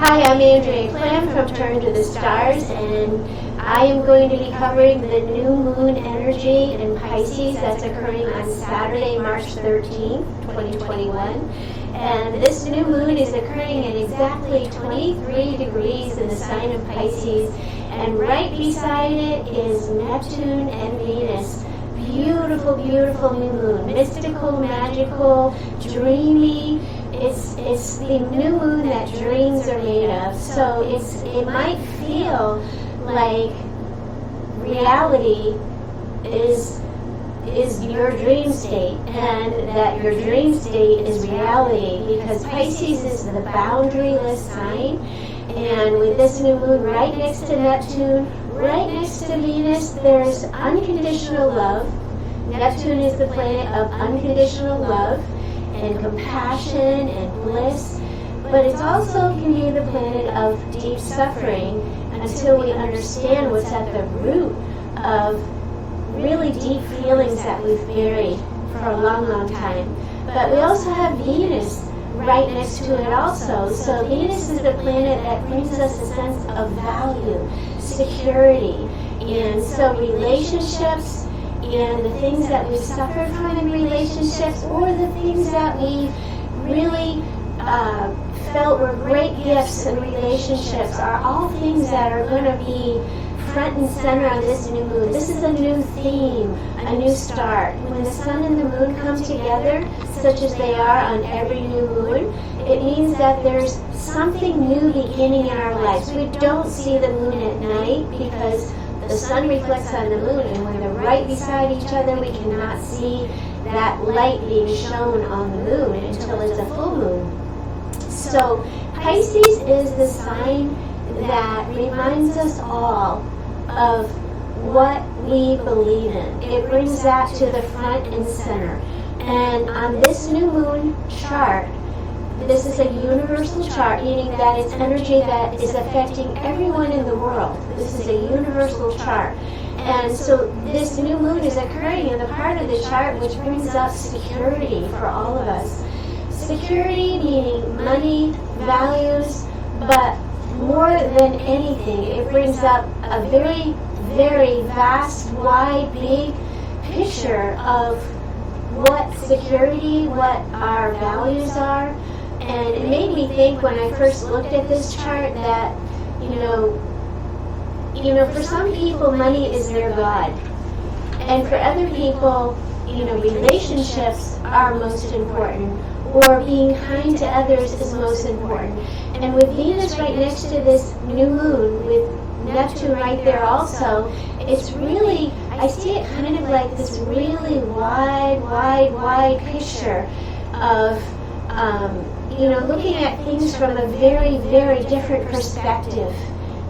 Hi, I'm Andrea Klim from Turn to the Stars, and I am going to be covering the new moon energy in Pisces that's occurring on Saturday, March 13th, 2021. And this new moon is occurring at exactly 23 degrees in the sign of Pisces, and right beside it is Neptune and Venus. Beautiful, beautiful new moon. Mystical, magical, dreamy. It's the new moon that dreams are made of. So it might feel like reality is your dream state, and that your dream state is reality, because Pisces is the boundaryless sign. And with this new moon right next to Neptune, right next to Venus, there's unconditional love. Neptune is the planet of unconditional love and compassion and bliss, but it also can be the planet of deep suffering until we understand what's at the root of really deep feelings that we've buried for a long, long time. But we also have Venus right next to it also. So Venus is the planet that brings us a sense of value, security, and so relationships and the things that we've suffered from in relationships, or the things that we really felt were great gifts in relationships, are all things that are going to be front and center on this new moon. This is a new theme, a new start. When the sun and the moon come together, such as they are on every new moon, it means that there's something new beginning in our lives. We don't see the moon at night because the sun reflects on the moon, and when they're right beside each other, we cannot see that light being shown on the moon until it's a full moon. So Pisces is the sign that reminds us all of what we believe in. It brings that to the front and center. And on this new moon chart, this is a universal chart, meaning that it's energy that is affecting everyone in the world. This is a universal chart. And so this new moon is occurring in the part of the chart which brings up security for all of us. Security meaning money, values, but more than anything, it brings up a very, very vast, wide, big picture of what security, what our values are. And it made me think when I first looked at this chart that, for some people, money is their God. And for other people, relationships are most important, or being kind to others is most important. And with Venus right next to this new moon, with Neptune right there also, it's really, I see it kind of like this really wide picture of, looking at things from a very, very different perspective.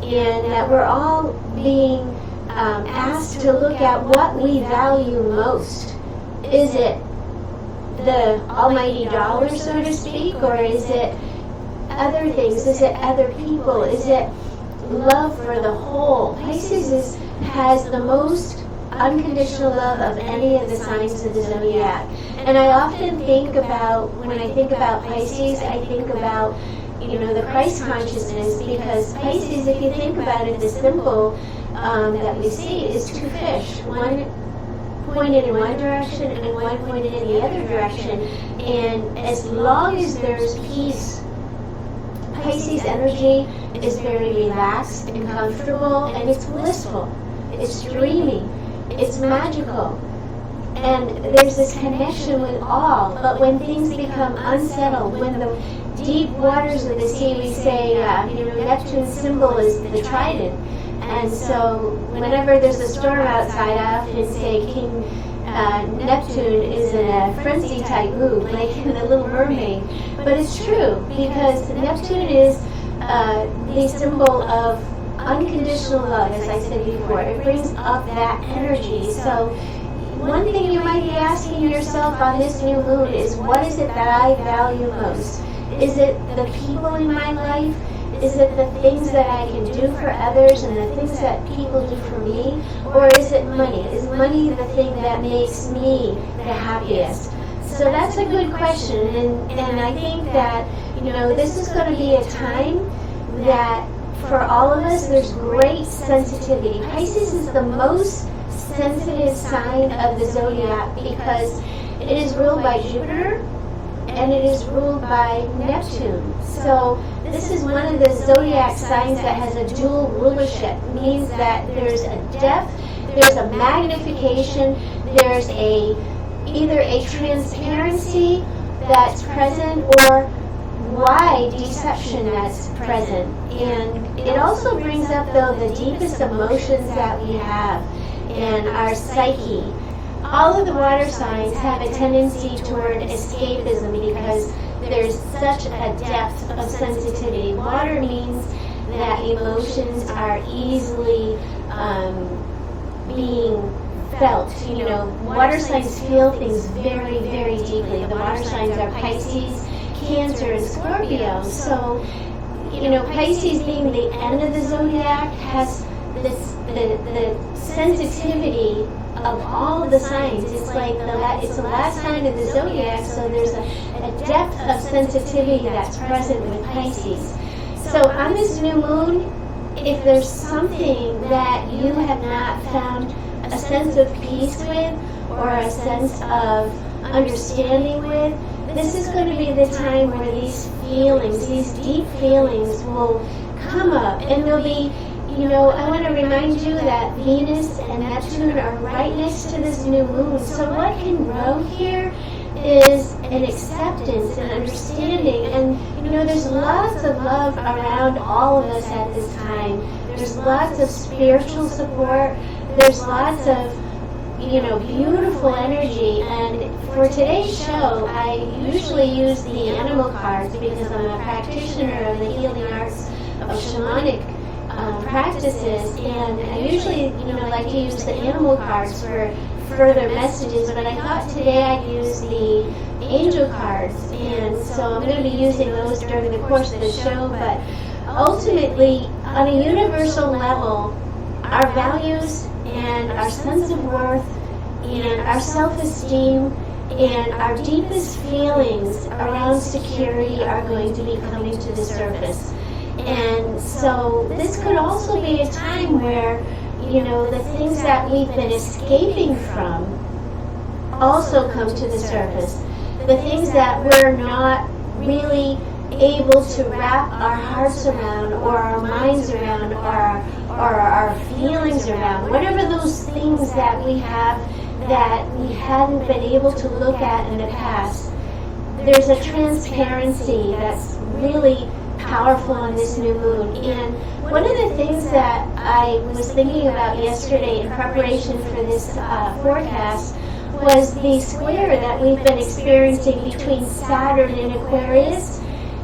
And that we're all being asked to look at what we value most. Is it the almighty dollar, so to speak, or is it other things? Is it other people? Is it love for the whole? Pisces has the most unconditional love of any of the signs of the zodiac. And I often think about, when I think about Pisces, I think about, the Christ consciousness, because Pisces, if you think about it, the symbol that we see is two fish, one pointed in one direction and one pointed in the other direction. And as long as there's peace, Pisces energy is very relaxed and comfortable, and it's blissful, it's dreamy, it's magical, and there's this connection with all. But when things become unsettled, when the deep waters of the sea, we say, Neptune's symbol is the trident. And so whenever there's a storm outside, I often say King Neptune is in a frenzy type mood, like in The Little Mermaid. But it's true, because Neptune is the symbol of unconditional love, as I said before. It brings up that energy. So one thing you might be asking yourself on this new moon is, what is it that I value most? Is it the people in my life? Is it the things that I can do for others and the things that people do for me? Or is it money? Is money the thing that makes me the happiest? So that's a good question, and I think that, this is going to be a time that for all of us, there's great sensitivity. Pisces is the most sensitive sign of the zodiac because it is ruled by Jupiter and it is ruled by Neptune. So this is one of the zodiac signs that has a dual rulership. It means that there's a depth, there's a magnification, there's either a transparency that's present or wide deception that's present. And it also brings up, though, the deepest emotions that we have and our psyche. All of the water signs have a tendency toward escapism because there's such a depth of sensitivity. Water means that emotions are easily being felt. You know, water signs feel things very, very deeply. The water signs are Pisces, Cancer, and Scorpio. So, you know, Pisces being the end of the zodiac has the sensitivity of all of the signs. It's like it's the last sign of the zodiac, so there's a depth of sensitivity that's present with Pisces. So on this new moon, if there's something that you have not found a sense of peace with or a sense of understanding with, this is going to be the time where these feelings, these deep feelings will come up, and they'll be, you know, I want to remind you that Venus and Neptune are right next to this new moon. So what can grow here is an acceptance and understanding. And, you know, there's lots of love around all of us at this time. There's lots of spiritual support. There's lots of, you know, beautiful energy. And for today's show, I usually use the animal cards because I'm a practitioner of the healing arts of shamanic practices, and I usually, you know, like to use the animal cards for further messages, but I thought today I'd use the angel cards, and so I'm going to be using those during the course of the show. But ultimately, on a universal level, our values and our sense of worth and our self-esteem and our deepest feelings around security are going to be coming to the surface. And so this could also be a time where, you know, the things that we've been escaping from also come to the surface. The things that we're not really able to wrap our hearts around or our minds around or our feelings around. Whatever those things that we have that we hadn't been able to look at in the past, there's a transparency that's really powerful on this new moon. And one of the things that I was thinking about yesterday in preparation for this forecast was the square that we've been experiencing between Saturn in Aquarius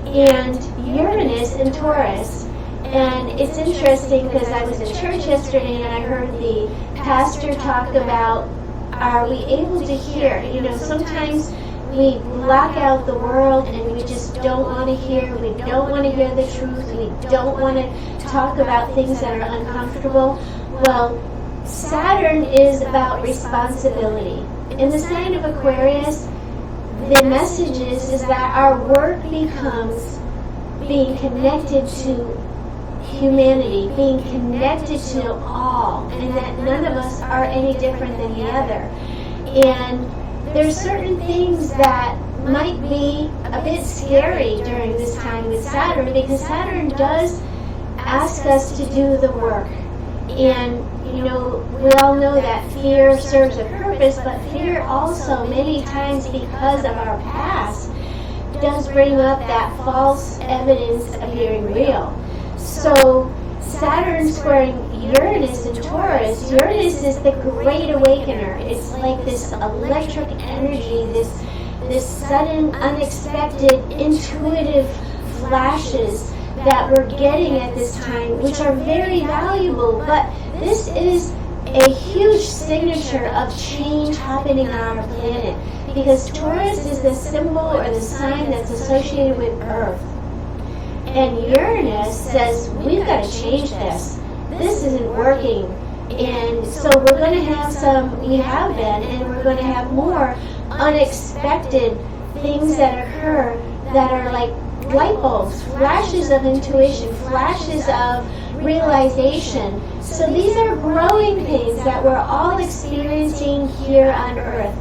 and Uranus in Taurus. And it's interesting because I was at church yesterday and I heard the pastor talk about, are we able to hear? You know, sometimes we block out the world and we just don't want to hear. We don't want to hear the truth. We don't want to talk about things that are uncomfortable. Well, Saturn is about responsibility. In the sign of Aquarius, the message is that our work becomes being connected to humanity, being connected to all, and that none of us are any different than the other. And there's certain things that might be a bit scary during this time with Saturn, because Saturn does ask us to do the work. And, you know, we all know that fear serves a purpose, but fear also many times, because of our past, does bring up that false evidence appearing real. So Saturn squaring Uranus in Taurus, Uranus is the great awakener. It's like this electric energy, this sudden, unexpected, intuitive flashes that we're getting at this time, which are very valuable. But this is a huge signature of change happening on our planet, because Taurus is the symbol or the sign that's associated with Earth. And Uranus says, we've got to change this. This isn't working. And so we're going to have we have been, and we're going to have more unexpected things that occur that are like light bulbs, flashes of intuition, flashes of realization. So these are growing pains that we're all experiencing here on Earth.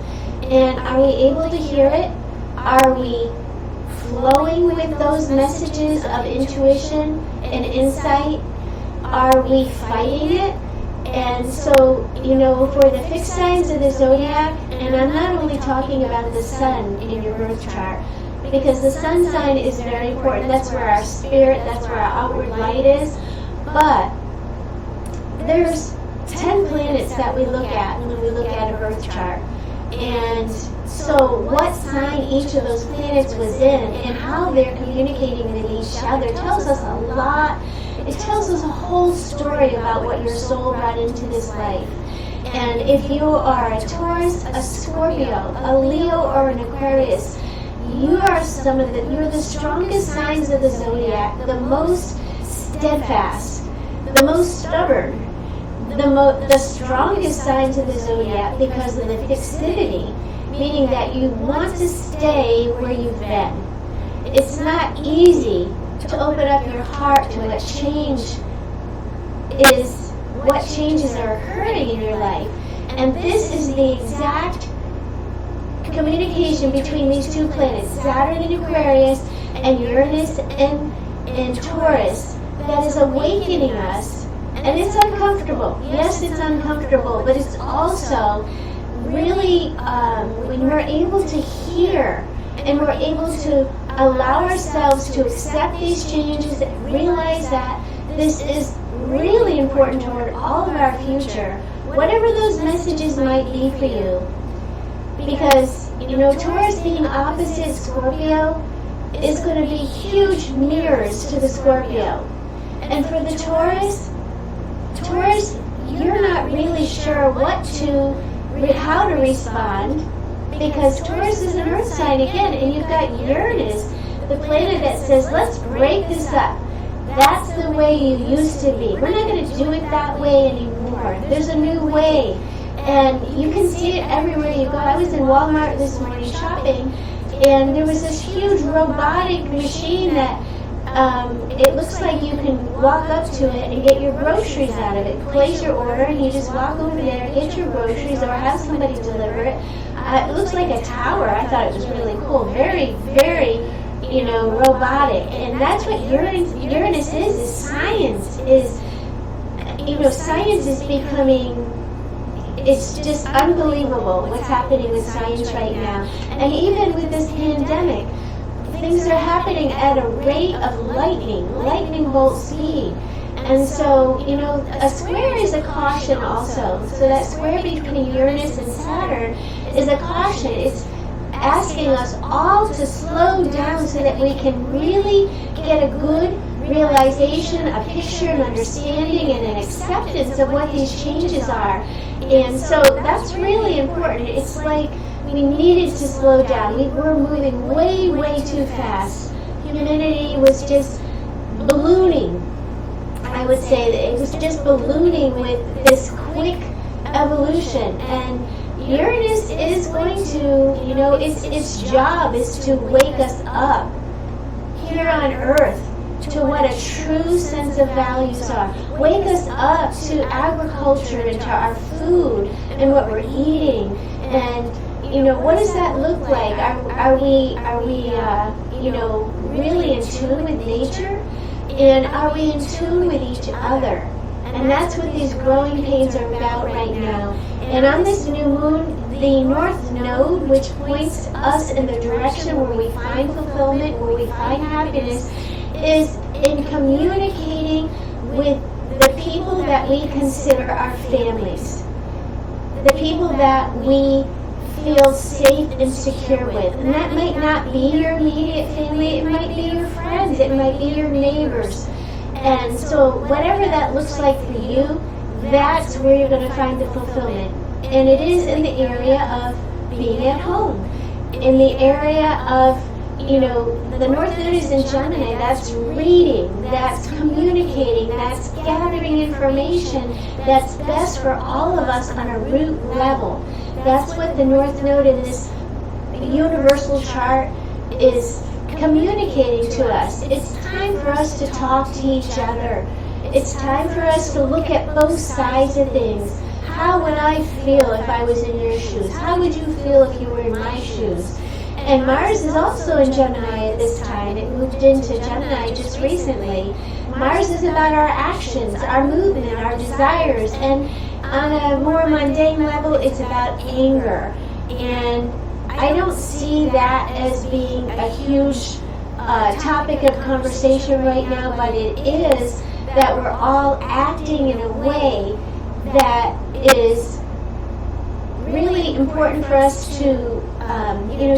And are we able to hear it? Are we flowing with those messages of intuition and insight? Are we fighting it? And so, for the fixed signs of the zodiac, and I'm not only talking about the sun in your birth chart, because the sun sign is very important. That's where our spirit, that's where our outward light is. But there's 10 planets that we look at when we look at a birth chart. And so what sign each of those planets was in and how they're communicating with each other tells us a lot. It tells us a whole story about what your soul brought into this life. And if you are a Taurus, a Scorpio, a Leo, or an Aquarius, you're the strongest signs of the zodiac, the most steadfast, the most stubborn, the strongest signs of the zodiac because of the fixity, meaning that you want to stay where you've been. It's not easy to open up your heart to what changes are occurring in your life. And this is the exact communication between these two planets, Saturn in Aquarius and Uranus in Taurus, that is awakening us. And it's uncomfortable. Yes, it's uncomfortable, but it's also really when we're able to hear and we're able to allow ourselves to accept these changes and realize that this is really important toward all of our future, whatever those messages might be for you. Because, Taurus being opposite Scorpio is going to be huge mirrors to the Scorpio. And for the Taurus, you're not really sure how to respond, because Taurus is an earth sign again, and you've got Uranus, the planet that says, let's break this up. That's the way you used to be. We're not going to do it that way anymore. There's a new way. And you can see it everywhere you go. I was in Walmart this morning shopping, and there was this huge robotic machine that it looks like you can walk up to it and get your groceries out of it. Place your order, and you just walk over there, get your groceries, or have somebody deliver it. It looks like a tower. I thought it was really cool. Very, very, robotic. And that's what Uranus is science. Science is becoming... It's just unbelievable what's happening with science right now. And even with this pandemic, things are happening at a rate of lightning bolt speed. And so, a square is a caution also. So that square between Uranus and Saturn is a caution. It's asking us all to slow down so that we can really get a good realization, a picture, an understanding, and an acceptance of what these changes are. And so that's really important. It's like we needed to slow down. We were moving way, way too fast. Humanity was just ballooning. I would say that it was just ballooning with this quick evolution. And Uranus is going to, its job is to wake us up here on Earth to what a true sense of values are. Wake us up to agriculture and to our food and what we're eating. And, what does that look like? Are we really in tune with nature? And are we in tune with each other? And that's what these growing pains are about right now. And on this new moon, the North Node, which points us in the direction where we find fulfillment, where we find happiness, is in communicating with the people that we consider our families, the people that we feel safe and secure with. And that might not be your immediate family, it might be your friends, it might be your neighbors. And so whatever that looks like for you, that's where you're going to find the fulfillment. And it is in the area of being at home, in the area of, the North Node is in Gemini. That's reading, that's communicating, that's gathering information that's best for all of us on a root level. That's what the North Node in this universal chart is communicating to us. It's time for us to talk to each other. It's time for us to look at both sides of things. How would I feel if I was in your shoes? How would you feel if you were in my shoes? And Mars is also in Gemini at this time. It moved into Gemini just recently. Mars is about our actions, our movement, our desires, and on a more mundane level, it's about anger. And I don't see that as being a huge topic of conversation right now, but it is that we're all acting in a way that is really important for us to,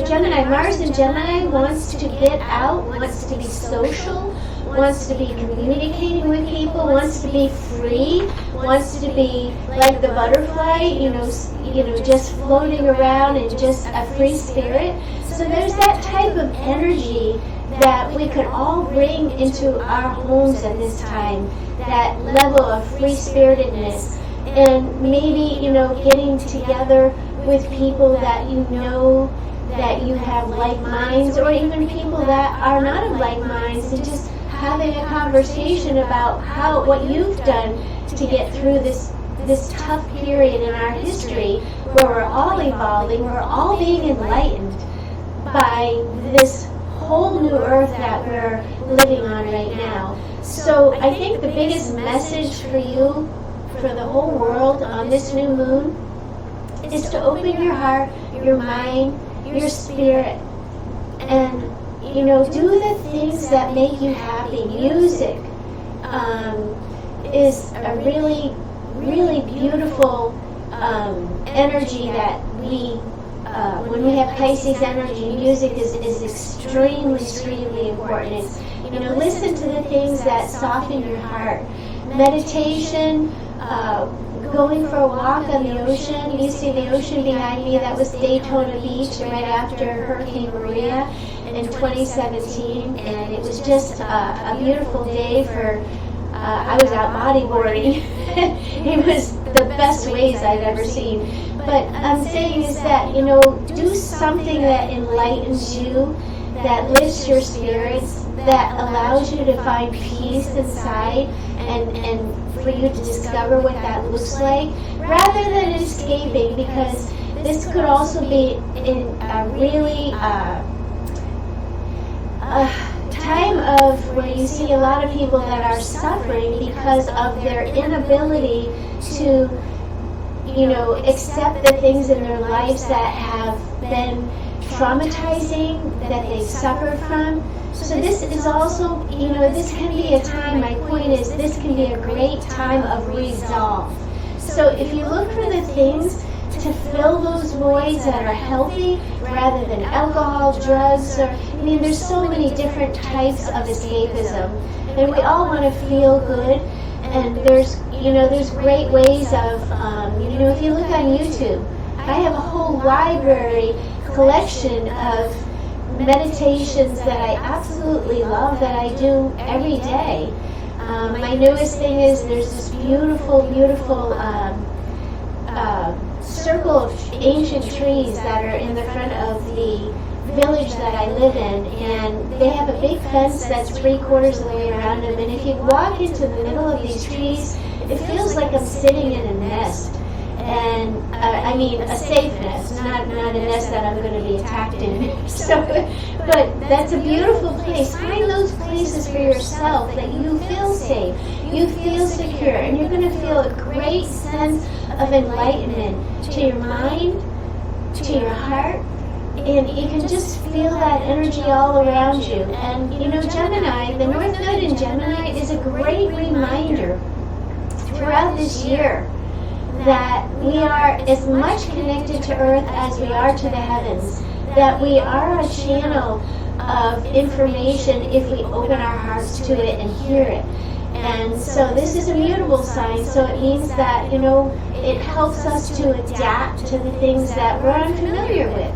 Gemini, Mars in Gemini wants to get out, wants to be social, wants to be communicating with people, wants to be free, wants to be like the butterfly, just floating around and just a free spirit. So there's that type of energy that we could all bring into our homes at this time, that level of free-spiritedness. And maybe, getting together with people that that you have like minds, or even people that are not of like minds, and just having a conversation about what you've done to get through this tough period in our history, where we're all evolving, we're all being enlightened by this whole new earth that we're living on right now. So I think the biggest message for you, for the whole world on this new moon, is to open your heart, your mind, your spirit, and do the things that make you happy. Music is a really, really beautiful energy that when we have Pisces energy, music is extremely, extremely important. It's, listen to the things that soften your heart. Meditation, going for a walk on the ocean. You see the ocean behind me. That was Daytona Beach right after Hurricane Maria in 2017, and it was just a beautiful day for, I was out bodyboarding. It was the best waves I've ever seen. But I'm saying is that, do something that enlightens you, that lifts your spirits, that allows you to find peace inside, and for you to discover what that looks like, rather than escaping, because this could also be in a really time of where you see a lot of people that are suffering because of their inability to, accept the things in their lives that have been traumatizing, that they've suffered from. So this is also, this can be a time, my point is, this can be a great time of resolve. So if you look for the things to fill those voids that are healthy, rather than alcohol, drugs, or, there's so many different types of escapism. And we all want to feel good, and there's great ways of, if you look on YouTube, I have a whole library collection of meditations that I absolutely love, that I do every day. My newest thing is there's this beautiful, beautiful circle of ancient trees that are in the front of the village that I live in, and they have a big fence that's 3/4 of the way around them, and if you walk into the middle of these trees, it feels like I'm sitting in a nest. And a safe nest, not a nest that I'm going to be attacked in. But that's a beautiful place. Find those places for yourself that you feel safe, you feel secure, and you're going to feel a great sense of enlightenment to your mind, to your heart, and you can just feel that energy all around you. And Gemini, the North Node in Gemini is a great reminder throughout this year that we are as much connected to Earth as we are to the heavens, that we are a channel of information if we open our hearts to it and hear it. And so this is a mutable sign, so it means that, it helps us to adapt to the things that we're unfamiliar with.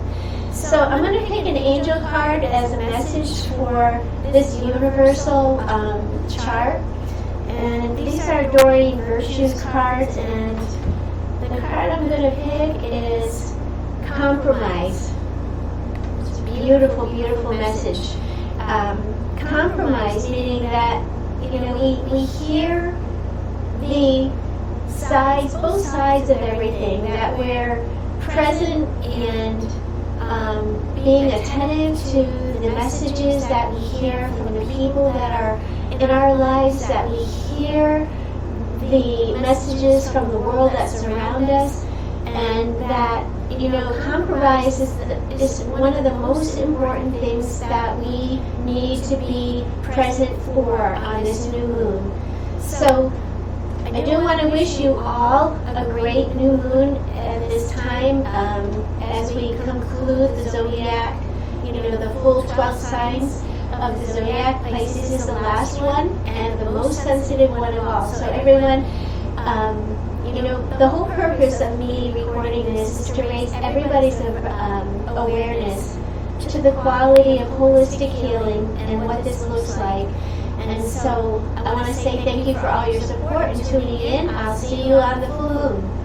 So I'm going to pick an angel card as a message for this universal chart. And these are Doreen Virtues cards, and the card I'm going to pick is Compromise. It's a beautiful, beautiful message. compromise, meaning that, you know, we hear the sides, both sides of everything, that we're present and being attentive to the messages that we hear from the people that are in our lives, that we hear the messages from the world that surround us, and that, you know, compromise is one of the most important things that we need to be present for on this new moon. So I do want to wish you all a great new moon at this time, as we conclude the zodiac, you know, the full 12 signs of the zodiac. Pisces is the last one and the most sensitive one of all. So everyone, you know, the whole purpose of me recording this is to raise everybody's awareness to the quality of holistic healing and what this looks like. And so I want to say thank you for all your support and tuning in. I'll see you on the full moon.